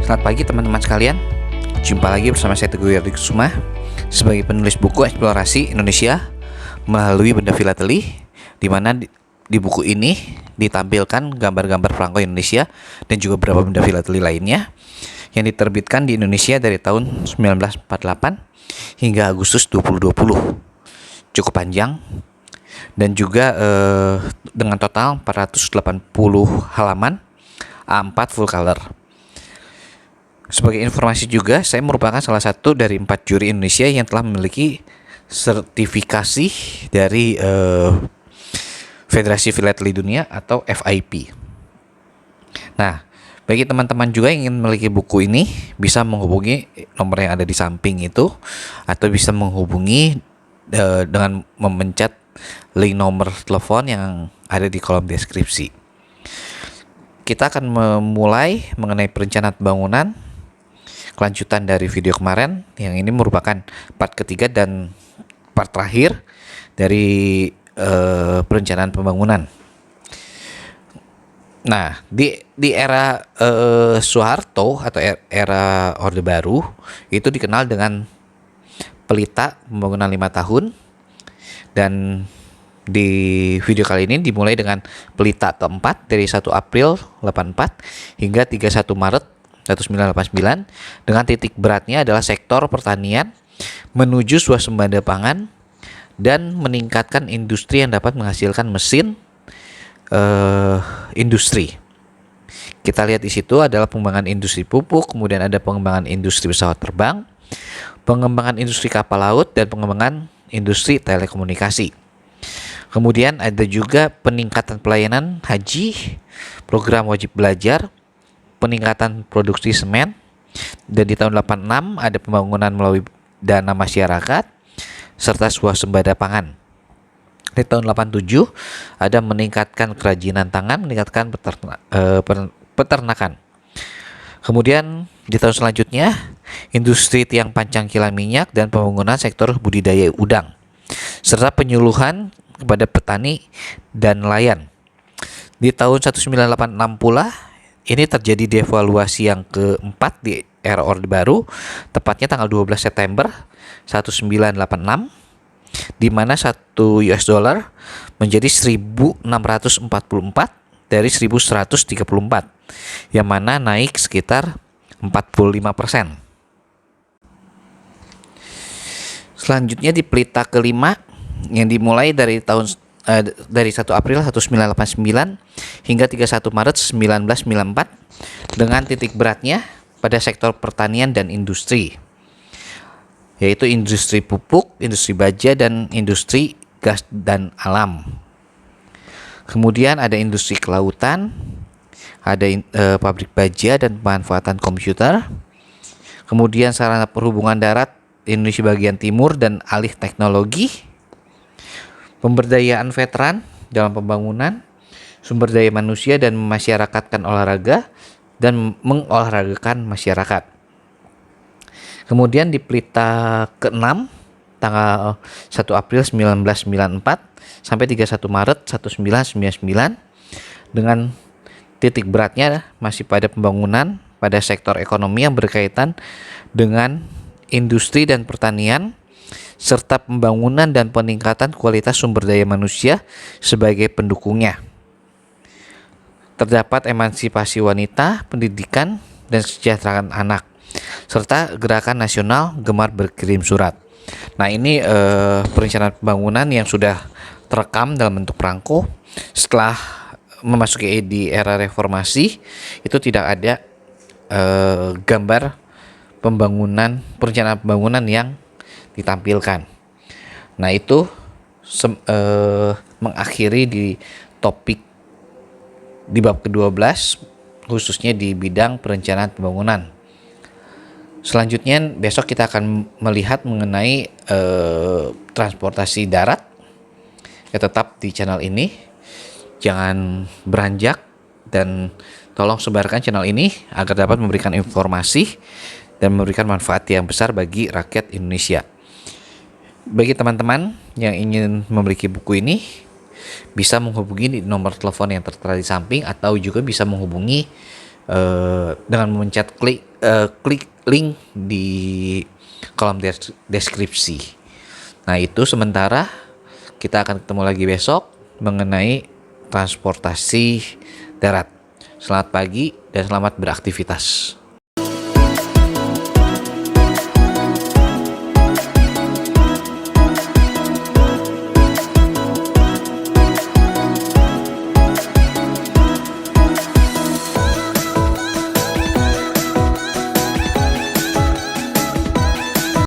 Selamat pagi teman-teman sekalian. Jumpa lagi bersama saya Teguh Yardi Kusuma sebagai penulis buku Eksplorasi Indonesia melalui Benda Filateli, di mana di buku ini ditampilkan gambar-gambar perangko Indonesia dan juga beberapa benda filateli lainnya yang diterbitkan di Indonesia dari tahun 1948 hingga Agustus 2020. Cukup panjang dan juga dengan total 480 halaman A4 full color. Sebagai informasi juga, saya merupakan salah satu dari 4 juri Indonesia yang telah memiliki sertifikasi dari Federasi Filateli Dunia atau FIP. Nah, bagi teman-teman juga yang ingin memiliki buku ini, bisa menghubungi nomor yang ada di samping itu, atau bisa menghubungi dengan memencet link nomor telepon yang ada di kolom deskripsi. Kita akan memulai mengenai perencanaan pembangunan, kelanjutan dari video kemarin. Yang ini merupakan part ketiga dan part terakhir dari perencanaan pembangunan. Nah, di era Soeharto atau era Orde Baru itu dikenal dengan pelita pembangunan 5 tahun, dan di video kali ini dimulai dengan pelita keempat dari 1 April 84 hingga 31 Maret 1989, dengan titik beratnya adalah sektor pertanian menuju swasembada pangan dan meningkatkan industri yang dapat menghasilkan mesin industri. Kita lihat di situ adalah pengembangan industri pupuk, kemudian ada pengembangan industri pesawat terbang, pengembangan industri kapal laut, dan pengembangan industri telekomunikasi. Kemudian ada juga peningkatan pelayanan haji, program wajib belajar, peningkatan produksi semen, dan di tahun 86 ada pembangunan melalui dana masyarakat serta swasembada pangan. Di tahun 87 ada meningkatkan kerajinan tangan, meningkatkan peternakan. Kemudian di tahun selanjutnya industri tiang pancang kilang minyak dan pembangunan sektor budidaya udang serta penyuluhan kepada petani dan nelayan. Di tahun 1986 pula ini terjadi devaluasi yang keempat di era Orde Baru, tepatnya tanggal 12 September 1986, di mana 1 US dollar menjadi 1.644 dari 1.134, yang mana naik sekitar 45%. Selanjutnya di pelita kelima yang dimulai dari 1 April 1989 hingga 31 Maret 1994, dengan titik beratnya pada sektor pertanian dan industri, yaitu industri pupuk, industri baja, dan industri gas dan alam. Kemudian ada industri kelautan, ada pabrik baja dan pemanfaatan komputer. Kemudian sarana perhubungan darat Indonesia bagian timur dan alih teknologi, pemberdayaan veteran dalam pembangunan, sumber daya manusia dan memasyarakatkan olahraga dan mengolahragakan masyarakat. Kemudian di pelita ke-6 tanggal 1 April 1994 sampai 31 Maret 1999, dengan titik beratnya masih pada pembangunan pada sektor ekonomi yang berkaitan dengan industri dan pertanian, serta pembangunan dan peningkatan kualitas sumber daya manusia sebagai pendukungnya. Terdapat emansipasi wanita, pendidikan, dan kesejahteraan anak, serta gerakan nasional gemar berkirim surat. Nah, ini perencanaan pembangunan yang sudah terekam dalam bentuk perangko. Setelah memasuki di era reformasi, itu tidak ada gambar perencanaan pembangunan yang ditampilkan. Nah, itu mengakhiri di topik di bab ke-12, khususnya di bidang perencanaan pembangunan. Selanjutnya besok kita akan melihat mengenai transportasi darat. Ya, tetap di channel ini, jangan beranjak, dan tolong sebarkan channel ini agar dapat memberikan informasi dan memberikan manfaat yang besar bagi rakyat Indonesia. Bagi teman-teman yang ingin memiliki buku ini, bisa menghubungi di nomor telepon yang tertera di samping, atau juga bisa menghubungi dengan memencet klik klik link di kolom deskripsi. Nah, itu sementara. Kita akan ketemu lagi besok mengenai transportasi darat. Selamat pagi dan selamat beraktivitas.